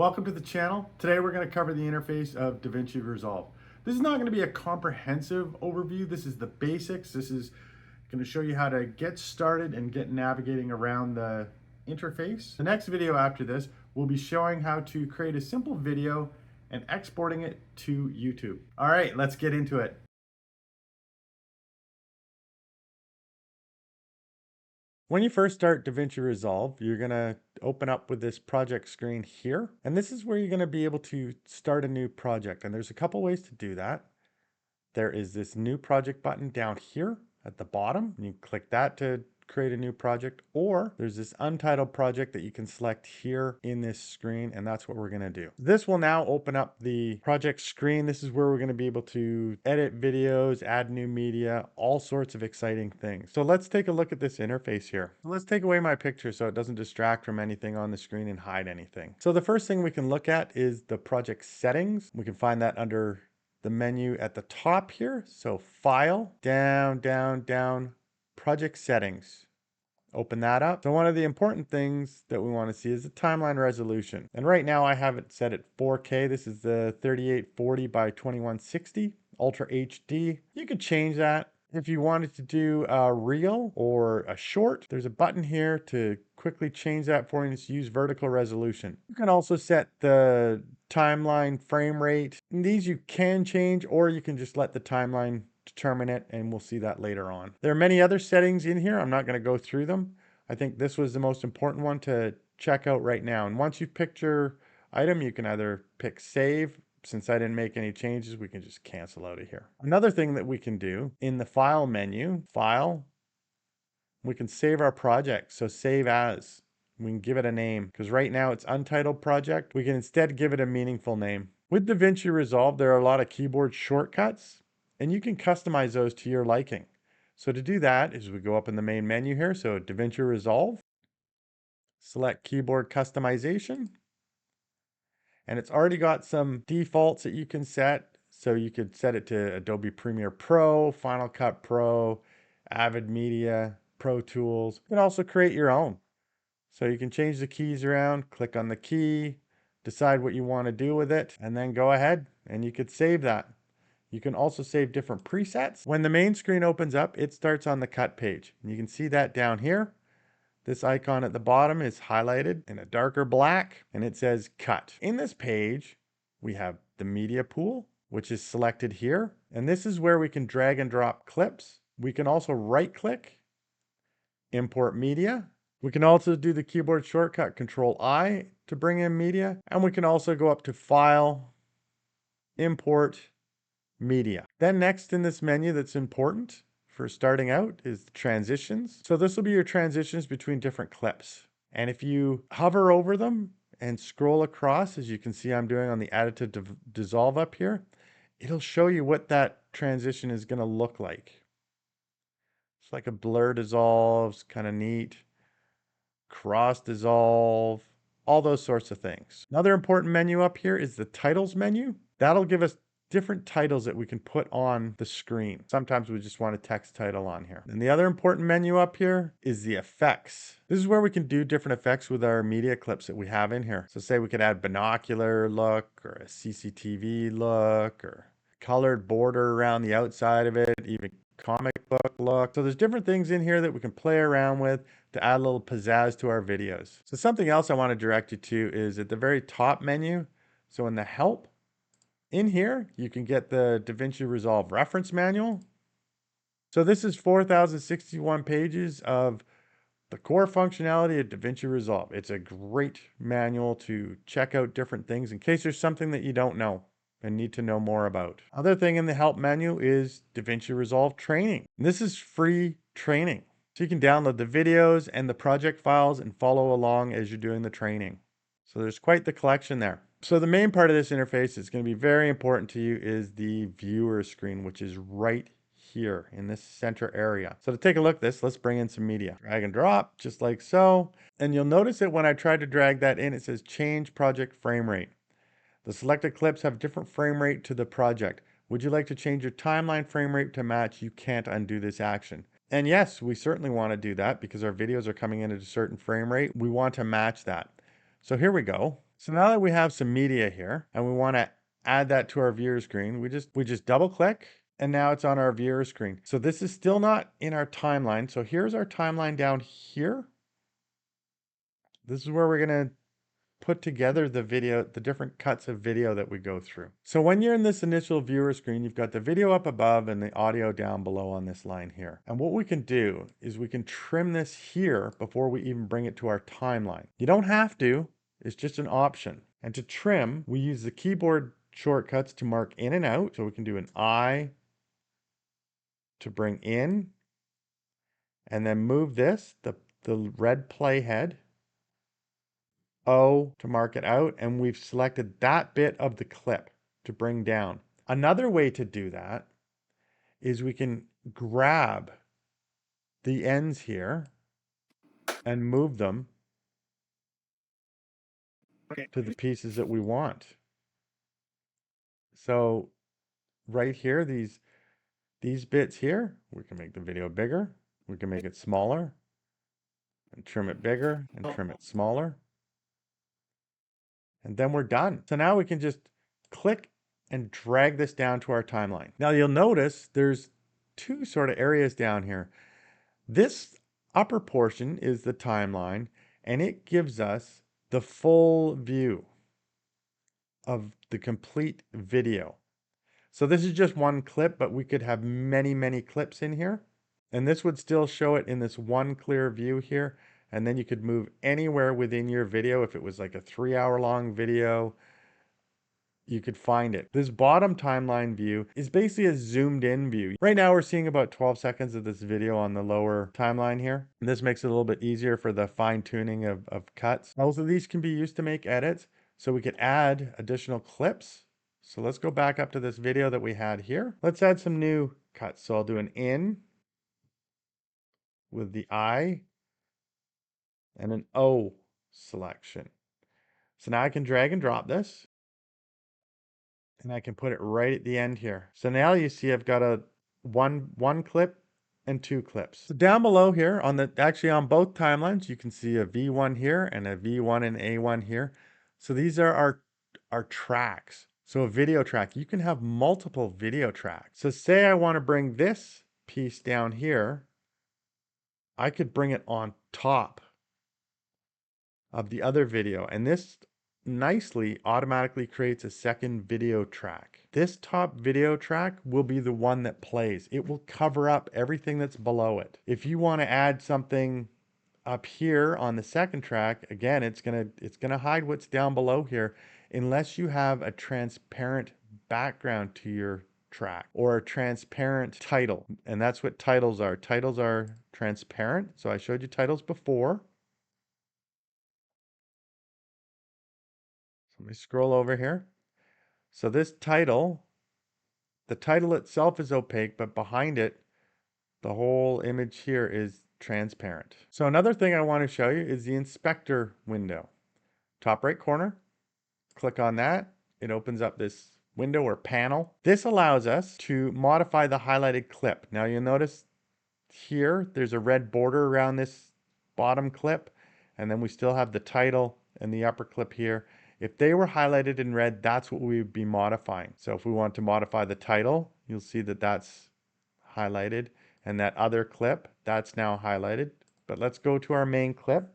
Welcome to the channel. Today we're going to cover the interface of DaVinci Resolve. This is not going to be a comprehensive overview. This is the basics. This is going to show you how to get started and get navigating around the interface. The next video after this will be showing how to create a simple video and exporting it to YouTube. All right, let's get into it. When you first start DaVinci Resolve, you're going to open up with this project screen here. And this is where you're going to be able to start a new project. And there's a couple ways to do that. There is this new project button down here at the bottom. You click that to create a new project, or there's this untitled project that you can select here in this screen, and that's what we're going to do. This will now open up the project screen. This is where we're going to be able to edit videos, add new media, all sorts of exciting things. So let's take a look at this interface here. Let's take away my picture so it doesn't distract from anything on the screen and hide anything. So the first thing we can look at is the project settings. We can find that under the menu at the top here. So File, down, Project Settings. Open that up. So one of the important things that we want to see is the timeline resolution. And right now I have it set at 4K. This is the 3840 by 2160 Ultra HD. You could change that. If you wanted to do a reel or a short, there's a button here to quickly change that for you. Just use vertical resolution. You can also set the timeline frame rate. And these you can change, or you can just let the timeline determine it, and we'll see that later on. There are many other settings in here. I'm not going to go through them. I think this was the most important one to check out right now. And once you've picked your item, you can either pick save. Since I didn't make any changes, we can just cancel out of here. Another thing that we can do in the file menu, file, we can save our project. So save as. We can give it a name, because right now it's untitled project. We can instead give it a meaningful name. With DaVinci Resolve, there are a lot of keyboard shortcuts, and you can customize those to your liking. So to do that is we go up in the main menu here. So DaVinci Resolve, select keyboard customization. And it's already got some defaults that you can set. So you could set it to Adobe Premiere Pro, Final Cut Pro, Avid Media, Pro Tools. You can also create your own. So you can change the keys around, click on the key, decide what you want to do with it, and then go ahead and you could save that. You can also save different presets. When the main screen opens up, it starts on the cut page. And you can see that down here. This icon at the bottom is highlighted in a darker black, and it says cut. In this page, we have the media pool, which is selected here. And this is where we can drag and drop clips. We can also right click, import media. We can also do the keyboard shortcut Control I to bring in media. And we can also go up to File, Import, Media. Then next in this menu that's important for starting out is the transitions. So this will be your transitions between different clips. And if you hover over them and scroll across, as you can see I'm doing on the additive dissolve up here, it'll show you what that transition is going to look like. It's like a blur dissolve, it's kind of neat. Cross dissolve, all those sorts of things. Another important menu up here is the titles menu. That'll give us different titles that we can put on the screen. Sometimes we just want a text title on here. And the other important menu up here is the effects. This is where we can do different effects with our media clips that we have in here. So say we could add binocular look or a CCTV look or colored border around the outside of it, even comic book look. So there's different things in here that we can play around with to add a little pizzazz to our videos. So something else I want to direct you to is at the very top menu. So in the help, in here, you can get the DaVinci Resolve reference manual. So this is 4,061 pages of the core functionality of DaVinci Resolve. It's a great manual to check out different things in case there's something that you don't know and need to know more about. Other thing in the help menu is DaVinci Resolve training. And this is free training. So you can download the videos and the project files and follow along as you're doing the training. So there's quite the collection there. So the main part of this interface is going to be very important to you is the viewer screen, which is right here in this center area. So to take a look at this, let's bring in some media. Drag and drop, just like so. And you'll notice that when I try to drag that in, it says change project frame rate. The selected clips have different frame rate to the project. Would you like to change your timeline frame rate to match? You can't undo this action. And yes, we certainly want to do that because our videos are coming in at a certain frame rate. We want to match that. So here we go. So now that we have some media here and we want to add that to our viewer screen, we just double click and now it's on our viewer screen. So this is still not in our timeline. So here's our timeline down here. This is where we're going to put together the video, the different cuts of video that we go through. So when you're in this initial viewer screen, you've got the video up above and the audio down below on this line here. And what we can do is we can trim this here before we even bring it to our timeline. You don't have to, it's just an option. And to trim, we use the keyboard shortcuts to mark in and out. So we can do an I to bring in, and then move this, the red playhead, O to mark it out, and we've selected that bit of the clip to bring down. Another way to do that is we can grab the ends here and move them to the pieces that we want. So right here, these bits here, we can make the video bigger, we can make it smaller, and trim it bigger and trim it smaller. And then we're done. So now we can just click and drag this down to our timeline. Now you'll notice there's two sort of areas down here. This upper portion is the timeline, and it gives us the full view of the complete video. So this is just one clip, but we could have many, many clips in here. And this would still show it in this one clear view here. And then you could move anywhere within your video. If it was like a 3-hour long video, you could find it. This bottom timeline view is basically a zoomed in view. Right now we're seeing about 12 seconds of this video on the lower timeline here. And this makes it a little bit easier for the fine tuning of cuts. Also, these can be used to make edits. So we could add additional clips. So let's go back up to this video that we had here. Let's add some new cuts. So I'll do an in with the I and an O selection. So now I can drag and drop this, and I can put it right at the end here. So now you see I've got a one clip and 2 clips. So down below here on actually on both timelines, you can see a V1 here and a V1 and A1 here. So these are our tracks. So a video track, you can have multiple video tracks. So say I want to bring this piece down here, I could bring it on top of the other video, and this nicely automatically creates a second video track. This top video track will be the one that plays. It will cover up everything that's below it. If you want to add something up here on the second track, again, it's gonna hide what's down below here unless you have a transparent background to your track or a transparent title. And that's what titles are. Titles are transparent. So I showed you titles before. Let me scroll over here. So this title, the title itself is opaque, but behind it, the whole image here is transparent. So another thing I want to show you is the inspector window. Top right corner, click on that. It opens up this window or panel. This allows us to modify the highlighted clip. Now you'll notice here, there's a red border around this bottom clip, and then we still have the title and the upper clip here. If they were highlighted in red, that's what we would be modifying. So if we want to modify the title, you'll see that that's highlighted, and that other clip, that's now highlighted. But let's go to our main clip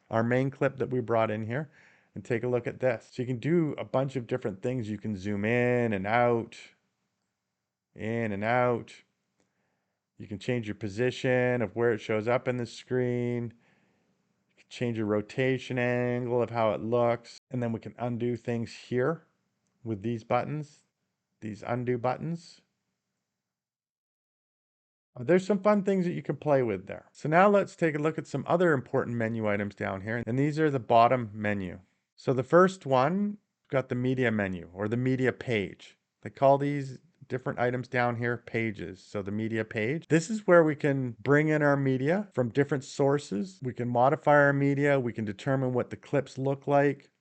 that we brought in here, and take a look at this. So you can do a bunch of different things. You can zoom in and out, in and out. You can change your position of where it shows up in the screen. Change your rotation angle of how it looks, and then we can undo things here with these buttons, these undo buttons. There's some fun things that you can play with there. So now let's take a look at some other important menu items down here, and these are the bottom menu. So the first one, got the media menu or the media page. They call these different items down here pages. So the media page, this is where we can bring in our media from different sources. We can modify our media. We can determine what the clips look like,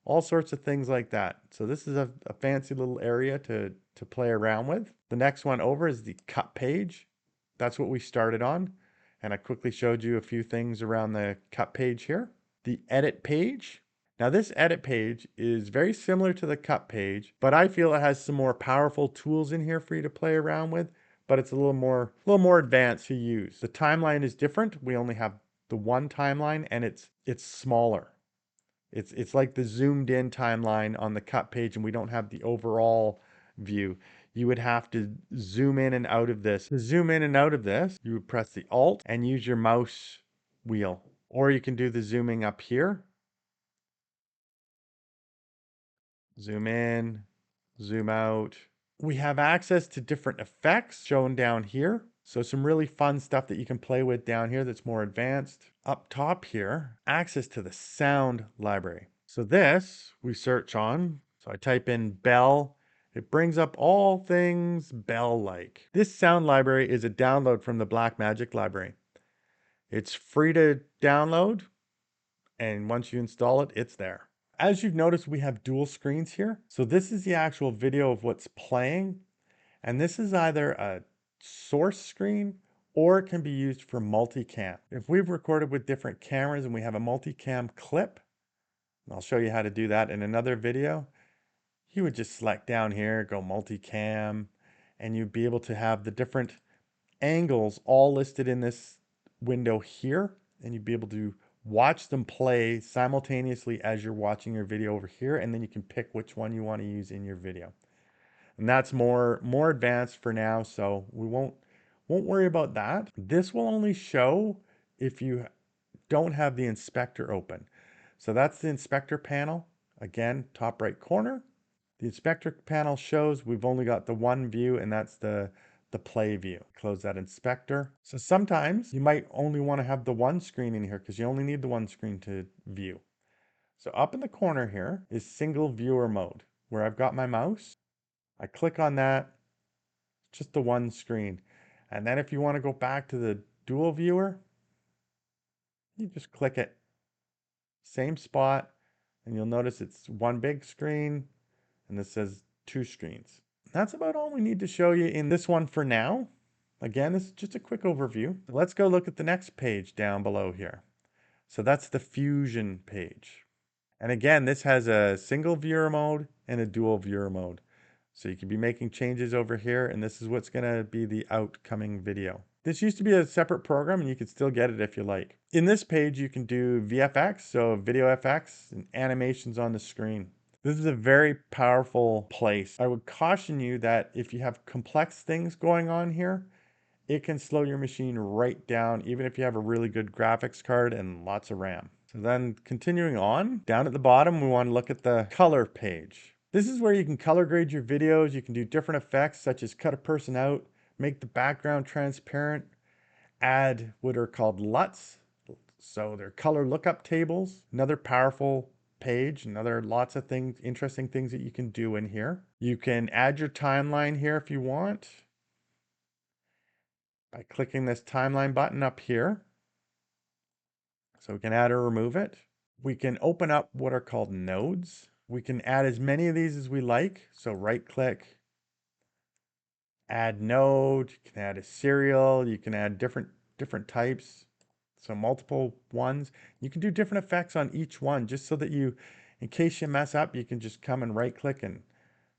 all sorts of things like that. So this is a fancy little area to play around with. The next one over is the cut page. That's what we started on. And I quickly showed you a few things around the cut page here. The edit page. Now this edit page is very similar to the cut page, but I feel it has some more powerful tools in here for you to play around with, but it's a little more advanced to use. The timeline is different. We only have the one timeline and it's smaller. It's like the zoomed in timeline on the cut page, and we don't have the overall view. You would have to zoom in and out of this. To zoom in and out of this, you would press the Alt and use your mouse wheel. Or you can do the zooming up here. Zoom in, zoom out. We have access to different effects shown down here. So some really fun stuff that you can play with down here that's more advanced. Up top here, access to the sound library. So this we search on. So I type in bell. It brings up all things bell-like. This sound library is a download from the Blackmagic library. It's free to download, and once you install it, it's there. As you've noticed, we have dual screens here. So this is the actual video of what's playing, and this is either a source screen or it can be used for multicam. If we've recorded with different cameras and we have a multicam clip, and I'll show you how to do that in another video, you would just select down here, go multicam, and you'd be able to have the different angles all listed in this window here, and you'd be able to watch them play simultaneously as you're watching your video over here, and then you can pick which one you want to use in your video. And that's more advanced for now, so we won't worry about that. This will only show if you don't have the inspector open. So that's the inspector panel. Again, top right corner. The inspector panel shows we've only got the one view, and that's the play view. Close that inspector. So sometimes you might only want to have the one screen in here because you only need the one screen to view. So up in the corner here is single viewer mode, where I've got my mouse. I click on that, just the one screen. And then if you want to go back to the dual viewer, you just click it, same spot, and you'll notice it's one big screen and this says two screens. That's about all we need to show you in this one for now. Again, this is just a quick overview. Let's go look at the next page down below here. So that's the Fusion page. And again, this has a single viewer mode and a dual viewer mode. So you can be making changes over here, and this is what's gonna be the outcoming video. This used to be a separate program, and you can still get it if you like. In this page, you can do VFX, so video FX, and animations on the screen. This is a very powerful place. I would caution you that if you have complex things going on here, it can slow your machine right down, even if you have a really good graphics card and lots of RAM. So then continuing on, down at the bottom, we want to look at the color page. This is where you can color grade your videos. You can do different effects such as cut a person out, make the background transparent, add what are called LUTs. So they're color lookup tables. Another powerful page, another lots of things, interesting things that you can do in here. You can add your timeline here if you want by clicking this timeline button up here. So we can add or remove it. We can open up what are called nodes. We can add as many of these as we like. So right click, add node, you can add a serial, you can add different types. So multiple ones. You can do different effects on each one just so that you, in case you mess up, you can just come and right click and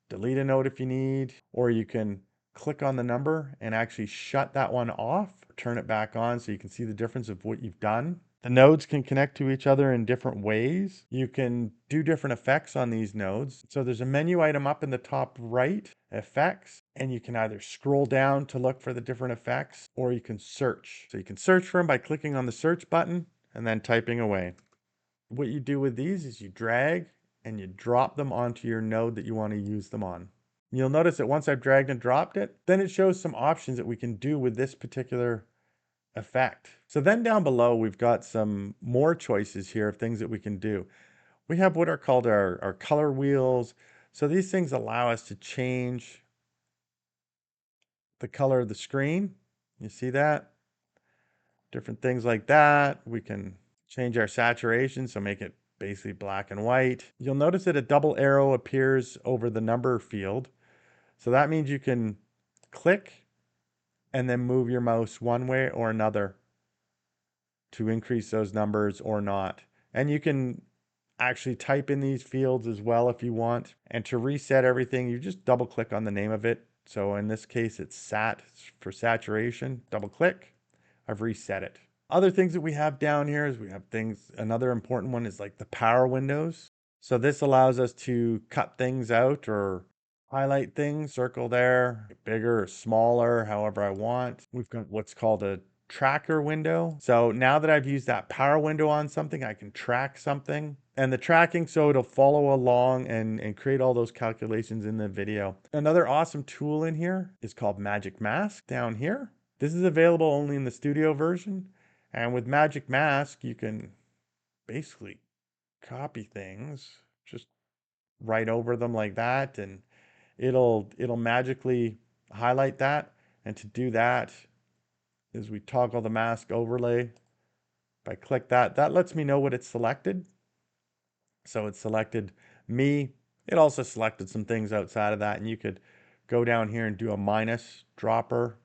delete a node if you need, or you can click on the number and actually shut that one off, turn it back on so you can see the difference of what you've done. The nodes can connect to each other in different ways. You can do different effects on these nodes. So there's a menu item up in the top right, effects, and you can either scroll down to look for the different effects, or you can search. So you can search for them by clicking on the search button and then typing away. What you do with these is you drag and you drop them onto your node that you want to use them on. You'll notice that once I've dragged and dropped it, then it shows some options that we can do with this particular effect. So then down below, we've got some more choices here of things that we can do. We have what are called our color wheels. So these things allow us to change the color of the screen. You see that? Different things like that. We can change our saturation, so make it basically black and white. You'll notice that a double arrow appears over the number field. So that means you can click and then move your mouse one way or another to increase those numbers or not. And you can actually type in these fields as well if you want. And to reset everything, you just double click on the name of it. So in this case, it's sat for saturation, double click. I've reset it. Other things that we have down here is we have things, another important one is like the power windows. So this allows us to cut things out or highlight things, circle there, bigger or smaller, however I want. We've got what's called a tracker window. So now that I've used that power window on something, I can track something. And the tracking, so it'll follow along and create all those calculations in the video. Another awesome tool in here is called Magic Mask down here. This is available only in the studio version. And with Magic Mask, you can basically copy things, just write over them like that, and it'll magically highlight that. And to do that is we toggle the mask overlay. If I click that, that lets me know what it's selected. So it selected me. It also selected some things outside of that, and you could go down here and do a minus dropper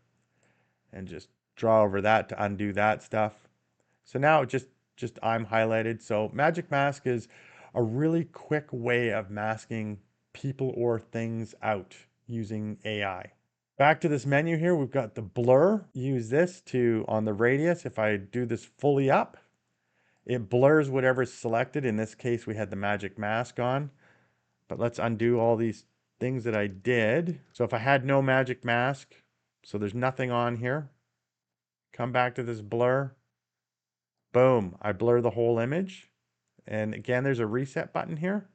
and just draw over that to undo that stuff. So now just I'm highlighted. So Magic Mask is a really quick way of masking people or things out using AI. Back to this menu here, we've got the blur. Use this to, on the radius, if I do this fully up, it blurs whatever's selected. In this case, we had the Magic Mask on, but let's undo all these things that I did. So if I had no Magic Mask, so there's nothing on here, come back to this blur, boom, I blur the whole image. And again, there's a reset button here.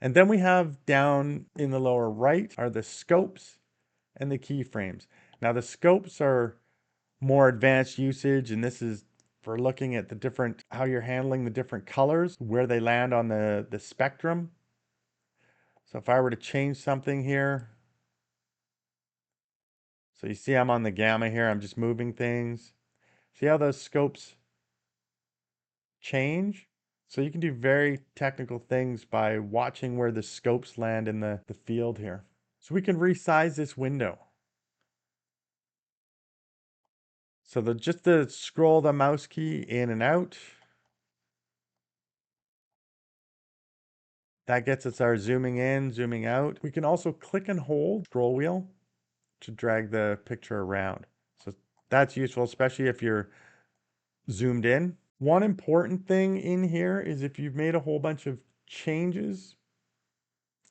And then we have down in the lower right are the scopes and the keyframes. Now the scopes are more advanced usage, and this is for looking at the different, how you're handling the different colors, where they land on the spectrum. So if I were to change something here, so you see I'm on the gamma here, I'm just moving things. See how those scopes change? So you can do very technical things by watching where the scopes land in the field here. So we can resize this window. So just to scroll the mouse key in and out, that gets us our zooming in, zooming out. We can also click and hold scroll wheel to drag the picture around. So that's useful, especially if you're zoomed in. One important thing in here is if you've made a whole bunch of changes,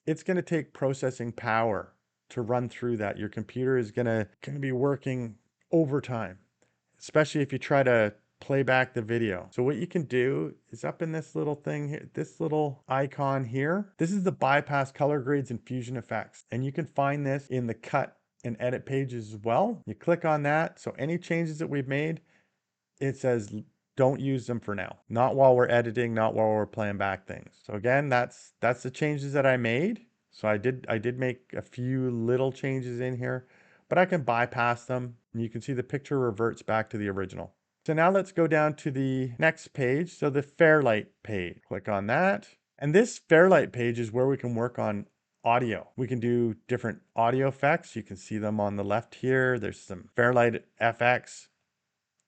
it's going to take processing power to run through that. Your computer is going to be working overtime, especially if you try to play back the video. So what you can do is up in this little thing here, this little icon here, this is the bypass color grades and fusion effects. And you can find this in the cut and edit pages as well. You click on that. So any changes that we've made, it says don't use them for now. Not while we're editing, not while we're playing back things. So again, that's the changes that I made. So I did make a few little changes in here, but I can bypass them. And you can see the picture reverts back to the original. So now let's go down to the next page. So the Fairlight page, click on that. And this Fairlight page is where we can work on audio. We can do different audio effects. You can see them on the left here. There's some Fairlight FX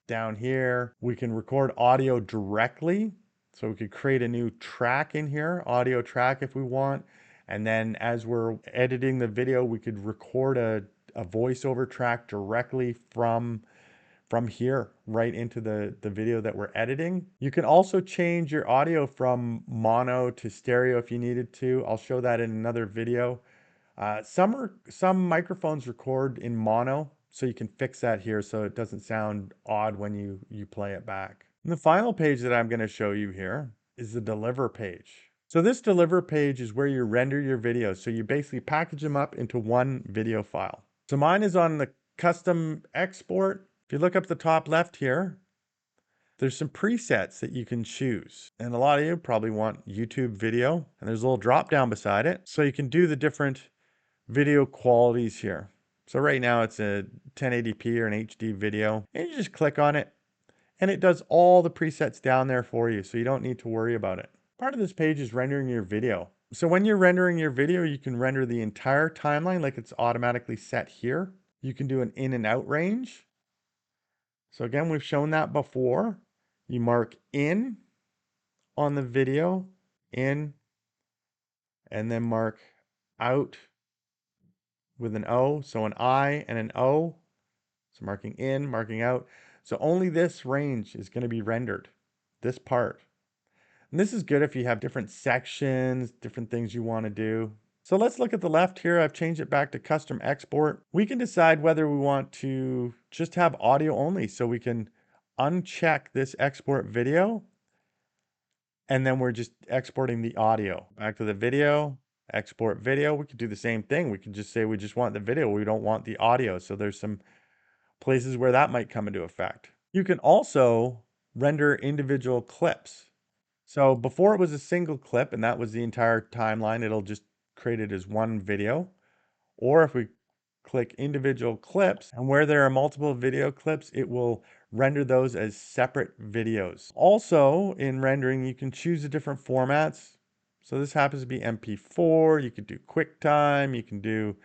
down here. We can record audio directly. So we could create a new track in here, audio track if we want. And then as we're editing the video, we could record a voiceover track directly from here right into the video that we're editing. You can also change your audio from mono to stereo if you needed to. I'll show that in another video. Some microphones record in mono, so you can fix that here so it doesn't sound odd when you play it back. And the final page that I'm going to show you here is the deliver page. So this deliver page is where you render your videos. So you basically package them up into one video file. So mine is on the custom export. If you look up the top left here, there's some presets that you can choose. And a lot of you probably want YouTube video, and there's a little drop down beside it. So you can do the different video qualities here. So right now it's a 1080p or an HD video, and you just click on it and it does all the presets down there for you, so you don't need to worry about it. Part of this page is rendering your video. So when you're rendering your video, you can render the entire timeline like it's automatically set here. You can do an in and out range. So again, we've shown that before. You mark in on the video, in, and then mark out with an O. So an I and an O. So marking in, marking out. So only this range is going to be rendered, this part. And this is good if you have different sections, different things you want to do. So let's look at the left here. I've changed it back to custom export. We can decide whether we want to just have audio only. So we can uncheck this export video, and then we're just exporting the audio. Back to the video, export video. We could do the same thing. We could just say we just want the video. We don't want the audio. So there's some places where that might come into effect. You can also render individual clips. So before it was a single clip and that was the entire timeline, it'll just create it as one video. Or if we click individual clips, and where there are multiple video clips, it will render those as separate videos. Also in rendering, you can choose the different formats. So this happens to be MP4, you could do QuickTime, you can do,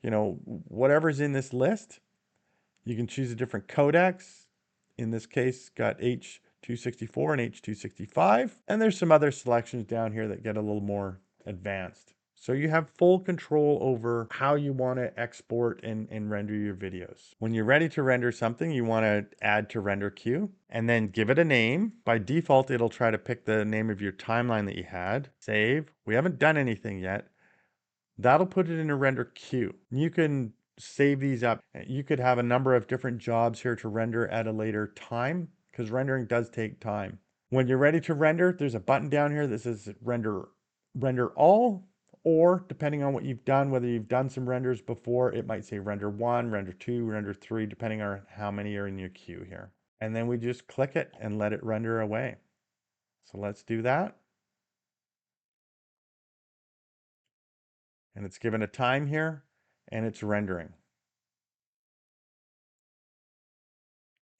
whatever's in this list. You can choose a different codecs. In this case, got H.264 and H.265. And there's some other selections down here that get a little more advanced. So you have full control over how you want to export and render your videos. When you're ready to render something, you want to add to render queue and then give it a name. By default, it'll try to pick the name of your timeline that you had. Save. We haven't done anything yet. That'll put it in a render queue. You can save these up. You could have a number of different jobs here to render at a later time because rendering does take time. When you're ready to render, there's a button down here that says render all, or depending on what you've done, whether you've done some renders before, it might say render 1, render 2, render 3, depending on how many are in your queue here. And then we just click it and let it render away. So let's do that. And it's given a time here and it's rendering.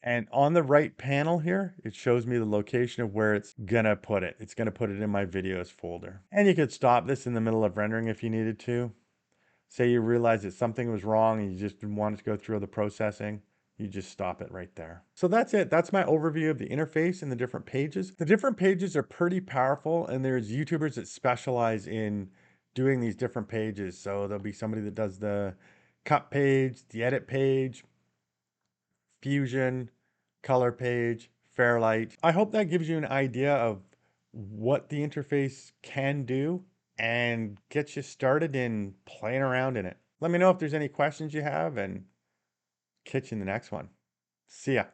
And on the right panel here, it shows me the location of where it's gonna put it. It's gonna put it in my videos folder. And you could stop this in the middle of rendering if you needed to. Say you realize that something was wrong and you just wanted to go through the processing, you just stop it right there. So that's it. That's my overview of the interface and the different pages. The different pages are pretty powerful, and there's YouTubers that specialize in doing these different pages. So there'll be somebody that does the cut page, the edit page, Fusion, color page, Fairlight. I hope that gives you an idea of what the interface can do and gets you started in playing around in it. Let me know if there's any questions you have, and catch you in the next one. See ya.